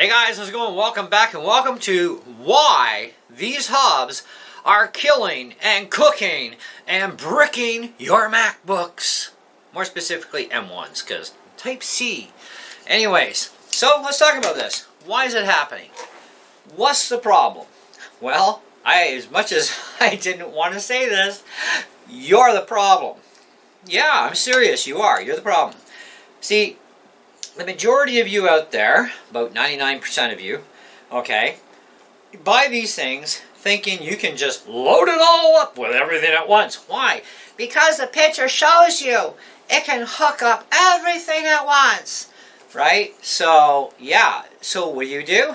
Hey guys, how's it going? Welcome back and welcome to why these hubs are killing and cooking and bricking your MacBooks. More specifically M1s, because Type C. Anyways, so let's talk about this. Why is it happening? What's the problem? Well, as much as I didn't want to say this, you're the problem. Yeah, I'm serious, you are. You're the problem. See, the majority of you out there, about 99% of you, okay, buy these things thinking you can just load it all up with everything at once. Why? Because the picture shows you it can hook up everything at once, right? So, yeah, so what do?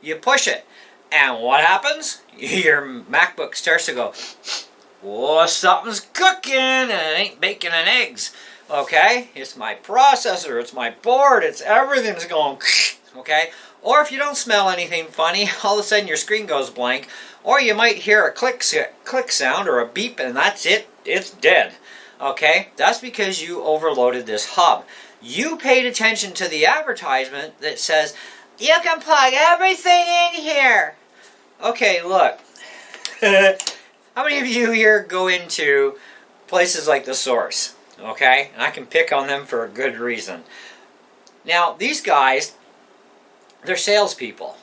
You push it. And what happens? Your MacBook starts to go, oh, something's cooking and it ain't bacon and eggs. Okay, it's my processor, it's my board, it's everything's going, okay? Or if you don't smell anything funny, all of a sudden your screen goes blank, or you might hear a click sound or a beep and that's it, it's dead. Okay, that's because you overloaded this hub. You paid attention to the advertisement that says, you can plug everything in here. Okay, look, how many of you here go into places like The Source? Okay, and I can pick on them for a good reason. Now, these guys, they're salespeople,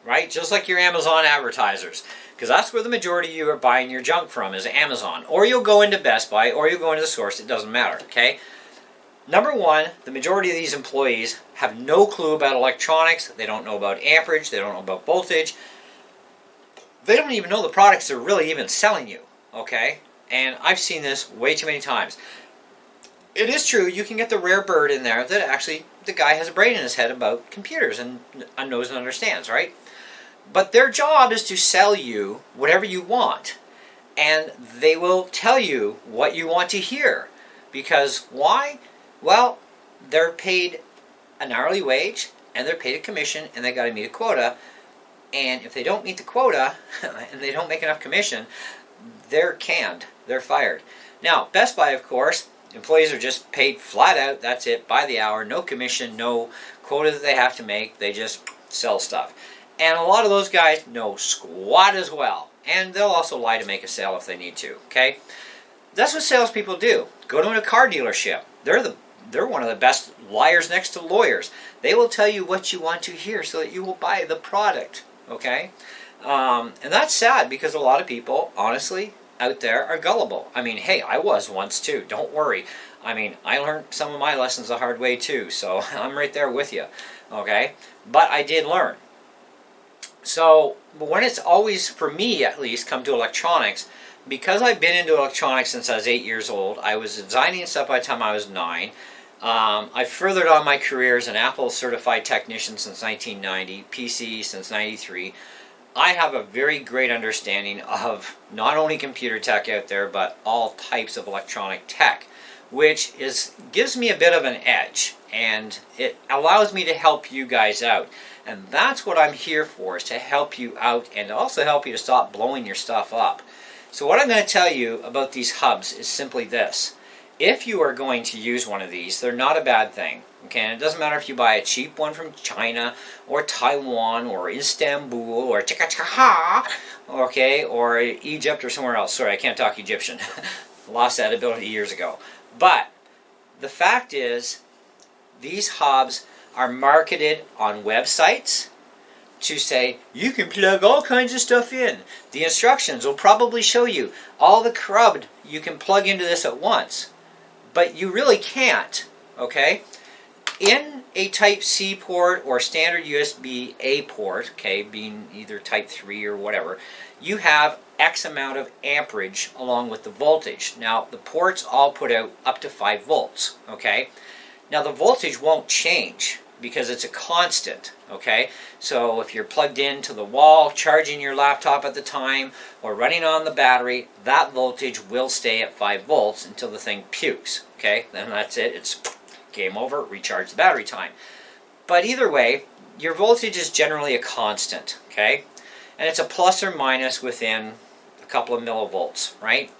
right? Just like your Amazon advertisers, because that's where the majority of you are buying your junk from, is Amazon. Or you'll go into Best Buy, or you'll go into The Source, it doesn't matter, okay? Number one, the majority of these employees have no clue about electronics, they don't know about amperage, they don't know about voltage, they don't even know the products they're really even selling you, okay? And I've seen this way too many times. It is true, you can get the rare bird in there that actually the guy has a brain in his head about computers and knows and understands, right? But their job is to sell you whatever you want. And they will tell you what you want to hear. Because why? Well, they're paid an hourly wage and they're paid a commission and they got to meet a quota. And if they don't meet the quota and they don't make enough commission, they're canned. They're fired. Now, Best Buy, of course, employees are just paid flat out, that's it, by the hour, no commission, no quota that they have to make, they just sell stuff. And a lot of those guys know squat as well. And they'll also lie to make a sale if they need to, okay? That's what salespeople do. Go to a car dealership. They're one of the best liars next to lawyers. They will tell you what you want to hear so that you will buy the product, okay? And that's sad because a lot of people, honestly, out there are gullible. I mean, hey, I was once too. Don't worry. I mean, I learned some of my lessons the hard way too, so I'm right there with you, okay? But I did learn. So, when it's always, for me at least, come to electronics, because I've been into electronics since I was 8 years old, I was designing stuff by the time I was 9. I furthered on my career as an Apple certified technician since 1990, PC since 93. I have a very great understanding of not only computer tech out there, but all types of electronic tech, which gives me a bit of an edge, and it allows me to help you guys out. And that's what I'm here for, is to help you out and also help you to stop blowing your stuff up. So what I'm going to tell you about these hubs is simply this. If you are going to use one of these, they're not a bad thing. Okay, and it doesn't matter if you buy a cheap one from China or Taiwan or Istanbul or Chikachaha, okay, or Egypt or somewhere else. Sorry, I can't talk Egyptian. Lost that ability years ago. But the fact is, these hubs are marketed on websites to say, you can plug all kinds of stuff in. The instructions will probably show you all the crud you can plug into this at once. But you really can't, okay? In a Type C port or standard USB A port, okay, being either Type 3 or whatever, you have X amount of amperage along with the voltage. Now, the ports all put out up to 5 volts, okay? Now, the voltage won't change because it's a constant, okay? So if you're plugged into the wall, charging your laptop at the time, or running on the battery, that voltage will stay at 5 volts until the thing pukes, okay? Then that's it, it's game over, recharge the battery time. But either way, your voltage is generally a constant, okay? And it's a plus or minus within a couple of millivolts, right?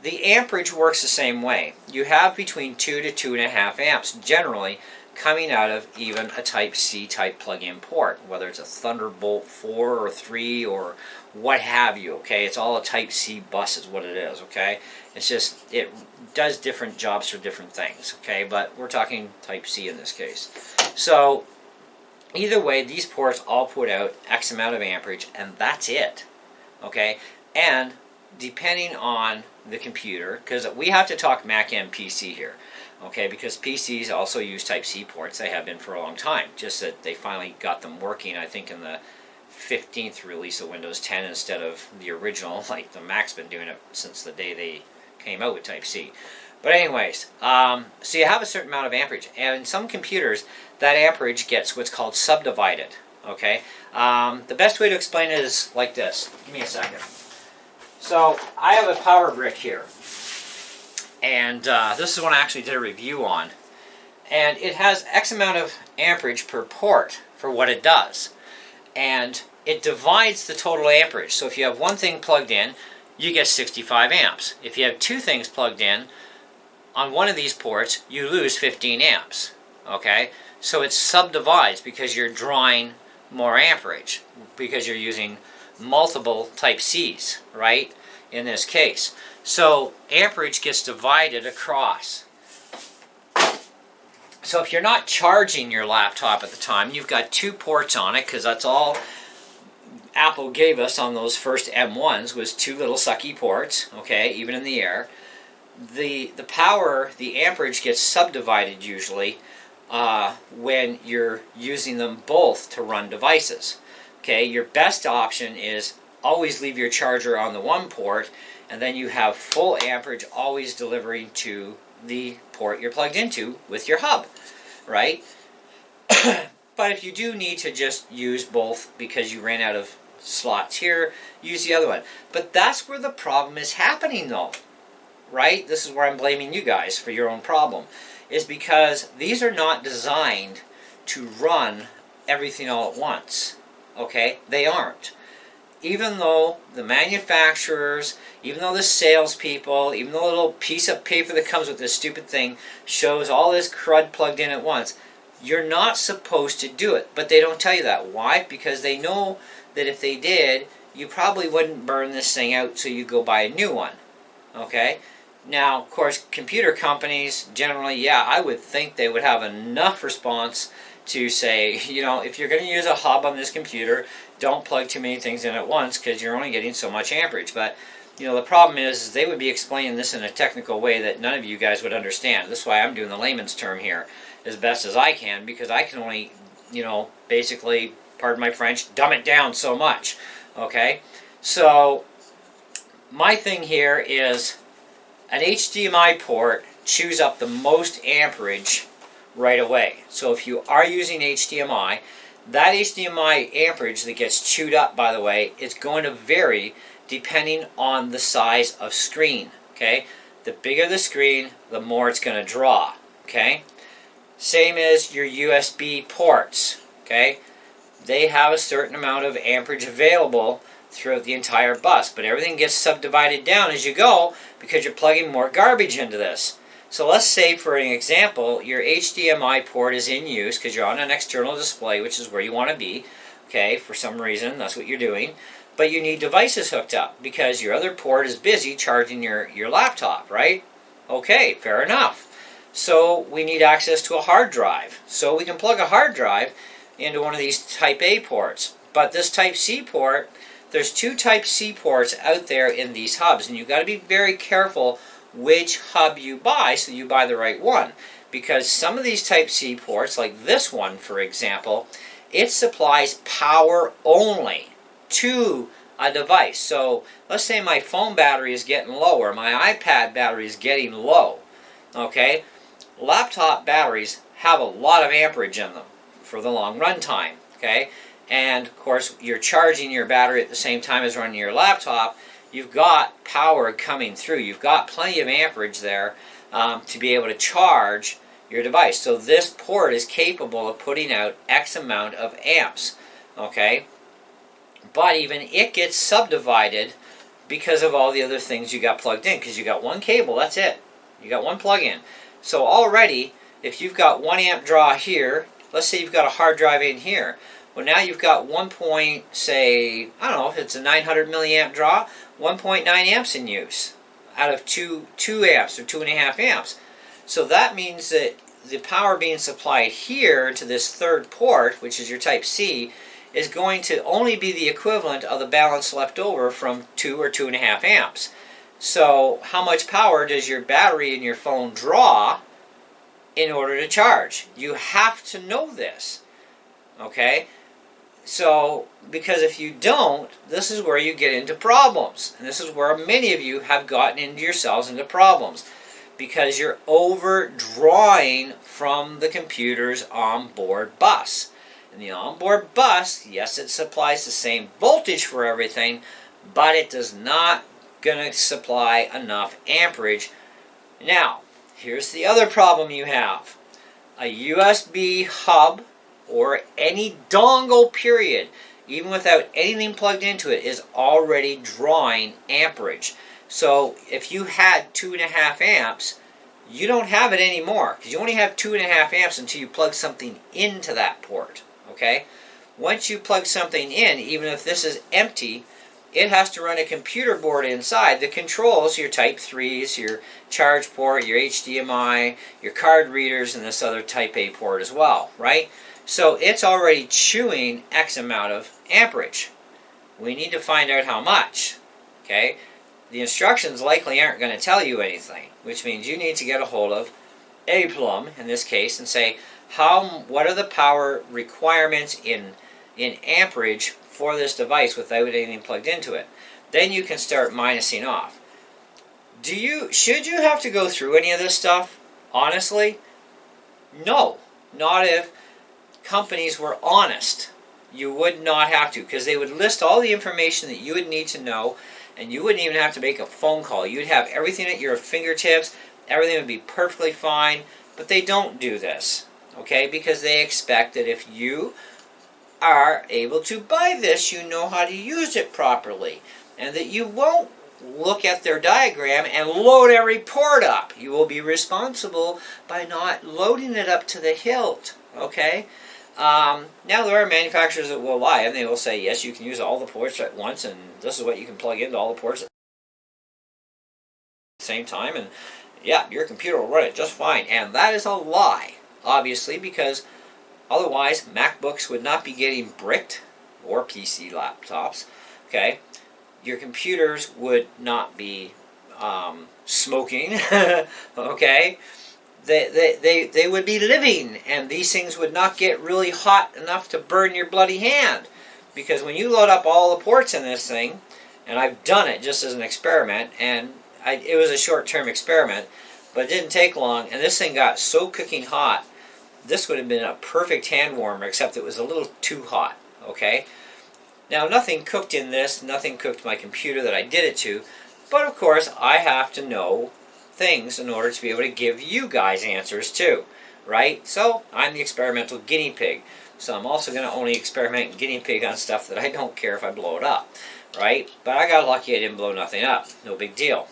The amperage works the same way. You have between 2 to 2.5 amps generally coming out of even a Type-C type plug-in port, whether it's a Thunderbolt 4 or 3 or what have you, okay? It's all a Type-C bus is what it is, okay? It's just, it does different jobs for different things, okay? But we're talking Type-C in this case. So, either way, these ports all put out X amount of amperage, and that's it, okay? And depending on the computer, because we have to talk Mac and PC here, okay, because PCs also use Type-C ports. They have been for a long time, just that they finally got them working, I think, in the 15th release of Windows 10 instead of the original, like the Mac's been doing it since the day they came out with Type-C. But anyways, so you have a certain amount of amperage, and in some computers, that amperage gets what's called subdivided, okay? The best way to explain it is like this. Give me a second. So, I have a power brick here, and this is one I actually did a review on, and it has X amount of amperage per port for what it does, and it divides the total amperage. So if you have one thing plugged in, you get 65 amps. If you have two things plugged in, on one of these ports, you lose 15 amps, okay? So it subdivides because you're drawing more amperage, because you're using multiple Type-Cs, right, in this case. So amperage gets divided across. So if you're not charging your laptop at the time, you've got two ports on it, because that's all Apple gave us on those first M1s was two little sucky ports, okay, even in the air. The power, the amperage gets subdivided usually when you're using them both to run devices. Okay, your best option is always leave your charger on the one port, and then you have full amperage always delivering to the port you're plugged into with your hub, right? But if you do need to just use both because you ran out of slots here, use the other one. But that's where the problem is happening though, right? This is where I'm blaming you guys for your own problem, is because these are not designed to run everything all at once. Okay, they aren't. Even though the manufacturers, even though the salespeople, even the little piece of paper that comes with this stupid thing shows all this crud plugged in at once, you're not supposed to do it. But they don't tell you that. Why? Because they know that if they did, you probably wouldn't burn this thing out, so you go buy a new one. Okay? Now, of course, computer companies generally, yeah, I would think they would have enough response to say, you know, if you're going to use a hub on this computer, don't plug too many things in at once because you're only getting so much amperage. But, you know, the problem is they would be explaining this in a technical way that none of you guys would understand. That's why I'm doing the layman's term here as best as I can, because I can only, you know, basically, pardon my French, dumb it down so much. Okay? So, my thing here is an HDMI port chews up the most amperage right away. So if you are using HDMI, that HDMI amperage that gets chewed up, by the way, is going to vary depending on the size of screen. Okay? The bigger the screen, the more it's going to draw. Okay? Same as your USB ports. Okay? They have a certain amount of amperage available throughout the entire bus, but everything gets subdivided down as you go because you're plugging more garbage into this. So let's say, for an example, your HDMI port is in use because you're on an external display, which is where you want to be, okay, for some reason, that's what you're doing, but you need devices hooked up because your other port is busy charging your laptop, right? Okay, fair enough. So we need access to a hard drive. So we can plug a hard drive into one of these Type A ports. But this Type C port, there's two Type C ports out there in these hubs, and you've got to be very careful which hub you buy so you buy the right one. Because some of these Type C ports, like this one for example, it supplies power only to a device. So let's say my phone battery is getting low, or my iPad battery is getting low. Okay? Laptop batteries have a lot of amperage in them for the long run time. Okay? And of course you're charging your battery at the same time as running your laptop. You've got power coming through. You've got plenty of amperage there to be able to charge your device. So this port is capable of putting out X amount of amps. Okay? But even it gets subdivided because of all the other things you got plugged in. Because you got one cable, that's it. You got one plug-in. So already if you've got 1 amp draw here, let's say you've got a hard drive in here. Well, now you've got 1 point, say, I don't know, if it's a 900 milliamp draw, 1.9 amps in use out of 2 amps or 2.5 amps. So that means that the power being supplied here to this third port, which is your type C, is going to only be the equivalent of the balance left over from 2 or 2.5 amps. So how much power does your battery in your phone draw in order to charge? You have to know this, okay? So, because if you don't, this is where you get into problems. And this is where many of you have gotten into yourselves into problems. Because you're overdrawing from the computer's onboard bus. And the onboard bus, yes, it supplies the same voltage for everything, but it does not going to supply enough amperage. Now, here's the other problem you have. A USB hub or any dongle period, even without anything plugged into it, is already drawing amperage. So if you had 2.5 amps, you don't have it anymore, because you only have 2.5 amps until you plug something into that port, okay? Once you plug something in, even if this is empty, it has to run a computer board inside that controls your Type 3s, your charge port, your HDMI, your card readers, and this other Type A port as well, right? So it's already chewing X amount of amperage. We need to find out how much, okay? The instructions likely aren't going to tell you anything, which means you need to get a hold of a plumb, in this case, and say, what are the power requirements in amperage for this device without anything plugged into it? Then you can start minusing off. Should you have to go through any of this stuff? Honestly, no. Not if companies were honest. You would not have to, because they would list all the information that you would need to know, and you wouldn't even have to make a phone call. You'd have everything at your fingertips. Everything would be perfectly fine, but they don't do this, okay? Because they expect that if you are able to buy this, you know how to use it properly, and that you won't look at their diagram and load every port up. You will be responsible by not loading it up to the hilt, okay? Now there are manufacturers that will lie, and they will say, yes, you can use all the ports at once, and this is what you can plug into all the ports at the same time, and yeah, your computer will run it just fine. And that is a lie, obviously, because otherwise Macbooks would not be getting bricked, or PC laptops, okay? Your computers would not be smoking, okay? They would be living, and these things would not get really hot enough to burn your bloody hand. Because when you load up all the ports in this thing, and I've done it just as an experiment, and it was a short-term experiment, but it didn't take long, and this thing got so cooking hot, this would have been a perfect hand warmer, except it was a little too hot, okay? Now, nothing cooked in this, nothing cooked my computer that I did it to, but of course, I have to know things in order to be able to give you guys answers too, right? So, I'm the experimental guinea pig. So I'm also going to only experiment and guinea pig on stuff that I don't care if I blow it up, right? But I got lucky I didn't blow nothing up. No big deal.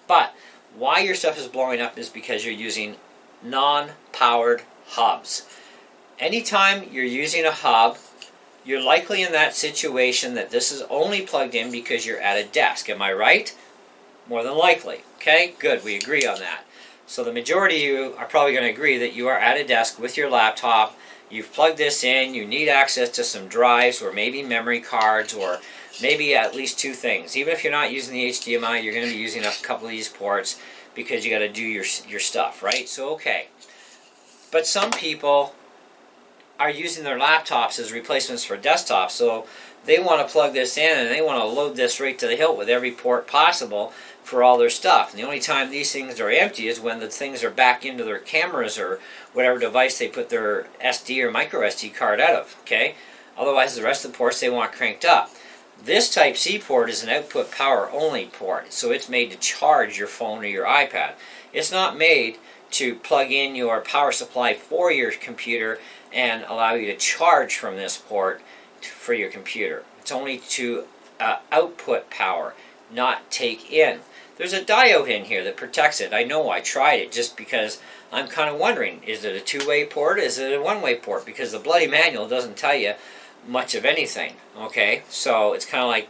But why your stuff is blowing up is because you're using non-powered hubs. Anytime you're using a hub, you're likely in that situation that this is only plugged in because you're at a desk. Am I right? More than likely. Okay, good. We agree on that. So the majority of you are probably going to agree that you are at a desk with your laptop. You've plugged this in. You need access to some drives or maybe memory cards or maybe at least two things. Even if you're not using the HDMI, you're going to be using a couple of these ports because you got to do your stuff, right? So, okay. But some people are using their laptops as replacements for desktops, so they want to plug this in and they want to load this right to the hilt with every port possible for all their stuff. And the only time these things are empty is when the things are back into their cameras or whatever device they put their SD or micro SD card out of, okay? Otherwise, the rest of the ports they want cranked up. This Type-C port is an output power only port, so it's made to charge your phone or your iPad. It's not made to plug in your power supply for your computer and allow you to charge from this port for your computer. It's only to output power, not take in. there's a diode in here that protects it. I know, I tried it just because I'm kind of wondering, is it a two-way port? Is it a one-way port? Because the bloody manual doesn't tell you much of anything, okay? So it's kind of like,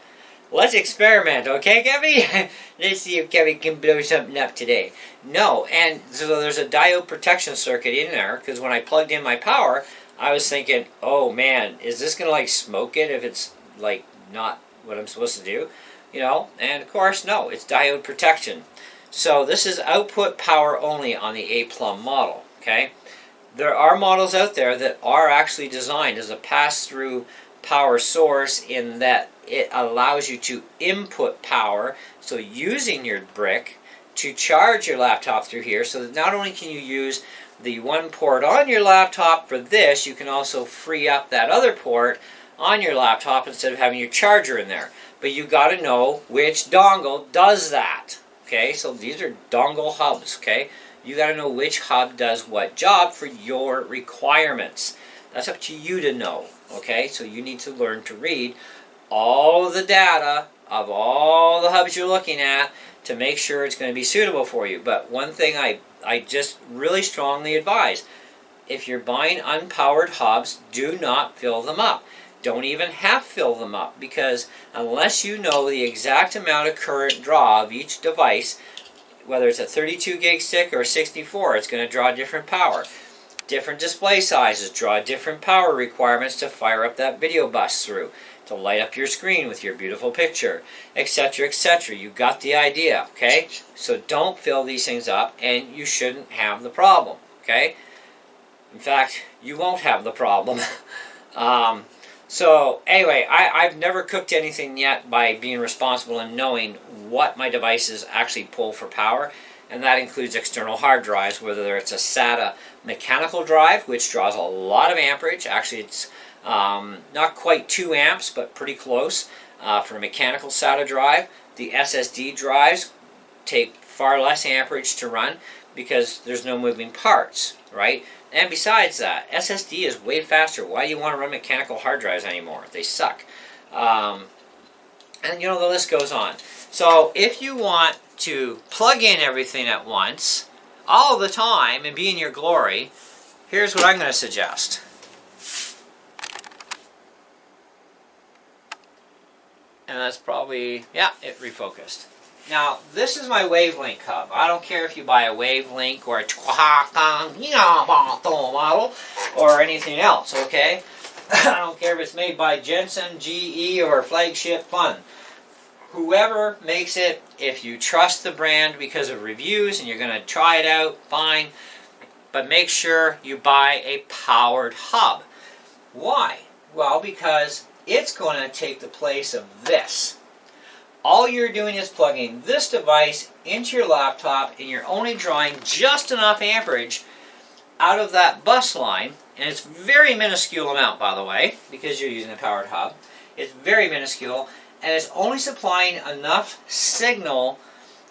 let's experiment, okay, Kevin? Let's see if Kevin can blow something up today. No, and so there's a diode protection circuit in there, because when I plugged in my power, I was thinking, oh man, is this going to like smoke it if it's like not what I'm supposed to do? You know, and of course, no, it's diode protection. So this is output power only on the A-Plum model, okay? There are models out there that are actually designed as a pass-through power source in that it allows you to input power, so using your brick to charge your laptop through here, so that not only can you use the one port on your laptop for this, you can also free up that other port on your laptop instead of having your charger in there. But you got to know which dongle does that. Okay, so these are dongle hubs. Okay, you got to know which hub does what job for your requirements. That's up to you to know. Okay, so you need to learn to read all the data of all the hubs you're looking at to make sure it's going to be suitable for you. But one thing I just really strongly advise, if you're buying unpowered hubs, do not fill them up. Don't even half fill them up, because unless you know the exact amount of current draw of each device, whether it's a 32 gig stick or a 64, it's going to draw different power. Different display sizes draw different power requirements to fire up that video bus through, to light up your screen with your beautiful picture, etc., etc. You got the idea, okay? So don't fill these things up, and you shouldn't have the problem, okay? In fact, you won't have the problem. So anyway, I've never cooked anything yet by being responsible and knowing what my devices actually pull for power, and that includes external hard drives, whether it's a SATA mechanical drive, which draws a lot of amperage. Actually, it's not quite 2 amps, but pretty close for a mechanical SATA drive. The SSD drives take far less amperage to run because there's no moving parts, right? And besides that, SSD is way faster. Why do you want to run mechanical hard drives anymore? They suck. And you know, the list goes on. So if you want to plug in everything at once, all the time, and be in your glory, here's what I'm going to suggest. And that's probably, yeah, it refocused. Now, this is my Wavelink hub. I don't care if you buy a Wavelink or a model or anything else, okay? I don't care if it's made by Jensen, GE, or Flagship Fun. Whoever makes it, if you trust the brand because of reviews and you're going to try it out, fine. But make sure you buy a powered hub. Why? Well, because it's going to take the place of this. All you're doing is plugging this device into your laptop, and you're only drawing just enough amperage out of that bus line, and it's very minuscule amount, by the way, because you're using a powered hub. It's very minuscule, and it's only supplying enough signal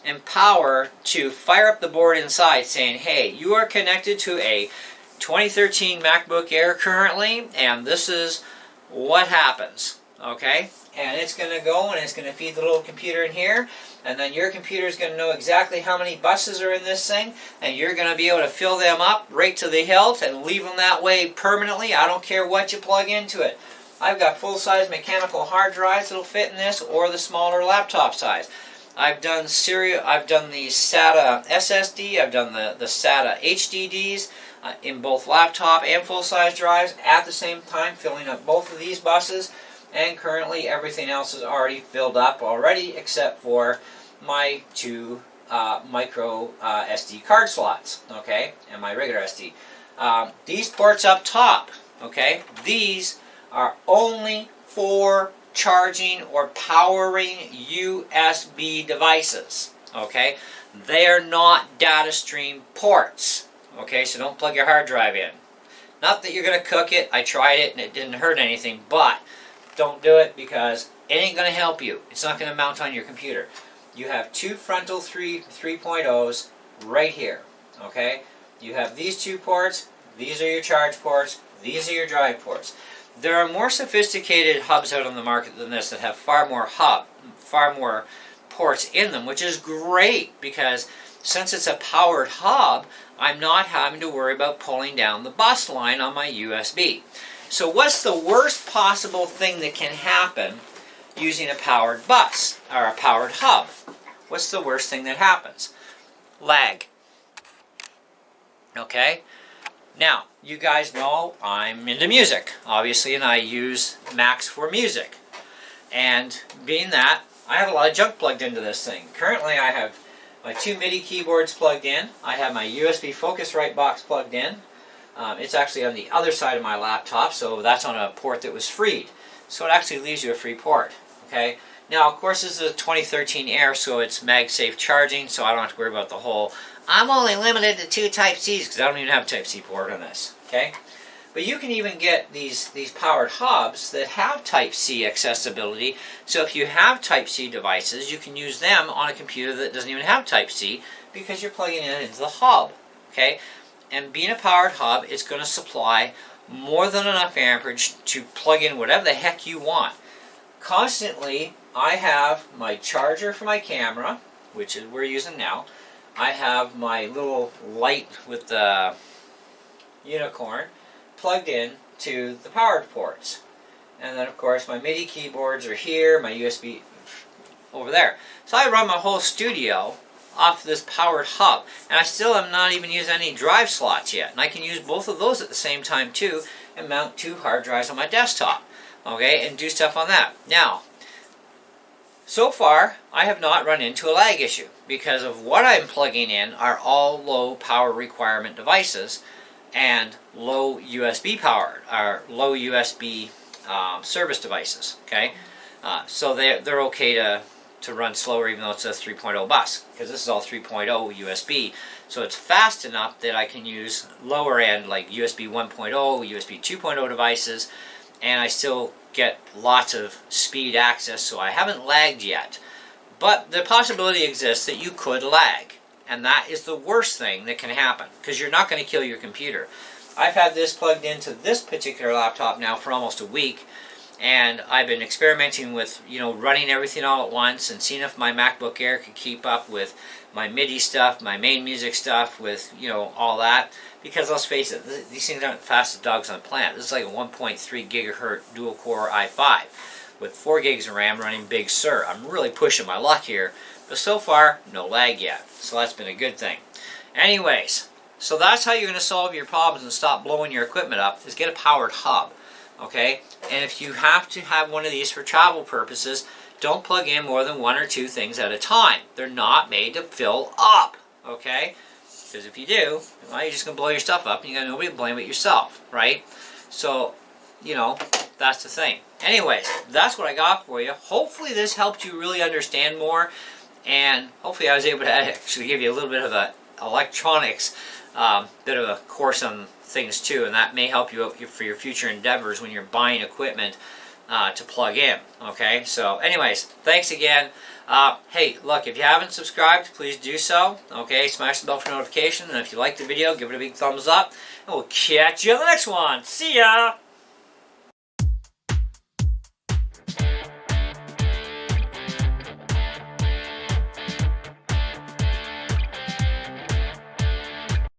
and power to fire up the board inside, saying, hey, you are connected to a 2013 MacBook Air currently, and this is what happens, okay? And it's going to go and it's going to feed the little computer in here, and then your computer is going to know exactly how many buses are in this thing, and you're going to be able to fill them up right to the hilt and leave them that way permanently. I don't care what you plug into it. I've got full-size mechanical hard drives that'll fit in this, or the smaller laptop size. I've done the SATA SSD, I've done the SATA HDDs in both laptop and full-size drives at the same time, filling up both of these buses. And currently everything else is already filled up already, except for my 2 micro SD card slots, okay, and my regular SD. These ports up top, okay, these are only for charging or powering USB devices, okay. They are not data stream ports, okay, so don't plug your hard drive in. Not that you're going to cook it. I tried it and it didn't hurt anything, but don't do it because it ain't going to help you. It's not going to mount on your computer. You have 2 frontal 3.0s right here, okay? You have these 2 ports. These are your charge ports. These are your drive ports. There are more sophisticated hubs out on the market than this that have far more ports in them, which is great because since it's a powered hub, I'm not having to worry about pulling down the bus line on my USB. So what's the worst possible thing that can happen using a powered bus or a powered hub? What's the worst thing that happens? Lag. Okay? Now, you guys know I'm into music, obviously, and I use Macs for music. And being that, I have a lot of junk plugged into this thing. Currently, I have my 2 MIDI keyboards plugged in. I have my USB Focusrite box plugged in. It's actually on the other side of my laptop, so that's on a port that was freed. So it actually leaves you a free port. Okay. Now, of course, this is a 2013 Air, so it's MagSafe charging, so I don't have to worry about the whole, I'm only limited to 2 Type-Cs, because I don't even have a Type-C port on this. Okay. But you can even get these powered hubs that have Type-C accessibility. So if you have Type-C devices, you can use them on a computer that doesn't even have Type-C because you're plugging it into the hub. Okay? And being a powered hub, it's going to supply more than enough amperage to plug in whatever the heck you want. Constantly, I have my charger for my camera, which is we're using now. I have my little light with the unicorn plugged in to the powered ports. And then of course my MIDI keyboards are here, my USB over there. So I run my whole studio off this powered hub. And I still am not even using any drive slots yet. And I can use both of those at the same time too and mount 2 hard drives on my desktop. Okay, and do stuff on that. Now, so far I have not run into a lag issue because of what I'm plugging in are all low power requirement devices and low USB powered, or low USB service devices, okay? So they're okay to run slower even though it's a 3.0 bus, because this is all 3.0 USB. So it's fast enough that I can use lower end like USB 1.0, USB 2.0 devices, and I still get lots of speed access, so I haven't lagged yet. But the possibility exists that you could lag. And that is the worst thing that can happen, because you're not going to kill your computer. I've had this plugged into this particular laptop now for almost a week, and I've been experimenting with, running everything all at once and seeing if my MacBook Air could keep up with my MIDI stuff, my main music stuff, with, all that. Because let's face it, these things aren't the fastest dogs on the planet. This is like a 1.3 gigahertz dual-core i5 with 4 gigs of RAM running Big Sur. I'm really pushing my luck here. But so far, no lag yet. So that's been a good thing. Anyways, so that's how you're going to solve your problems and stop blowing your equipment up, is get a powered hub. Okay? And if you have to have one of these for travel purposes, don't plug in more than 1 or 2 things at a time. They're not made to fill up. Okay? Because if you do, well, you're just going to blow your stuff up and you got nobody to blame but yourself. Right? So, that's the thing. Anyways, that's what I got for you. Hopefully this helped you really understand more. And hopefully I was able to actually give you a little bit of a electronics, bit of a course on things too, and that may help you out for your future endeavors when you're buying equipment to plug in. Okay, so anyways, thanks again. Hey, look, if you haven't subscribed, please do so. Okay, smash the bell for notification, and if you like the video, give it a big thumbs up, and we'll catch you on the next one. See ya!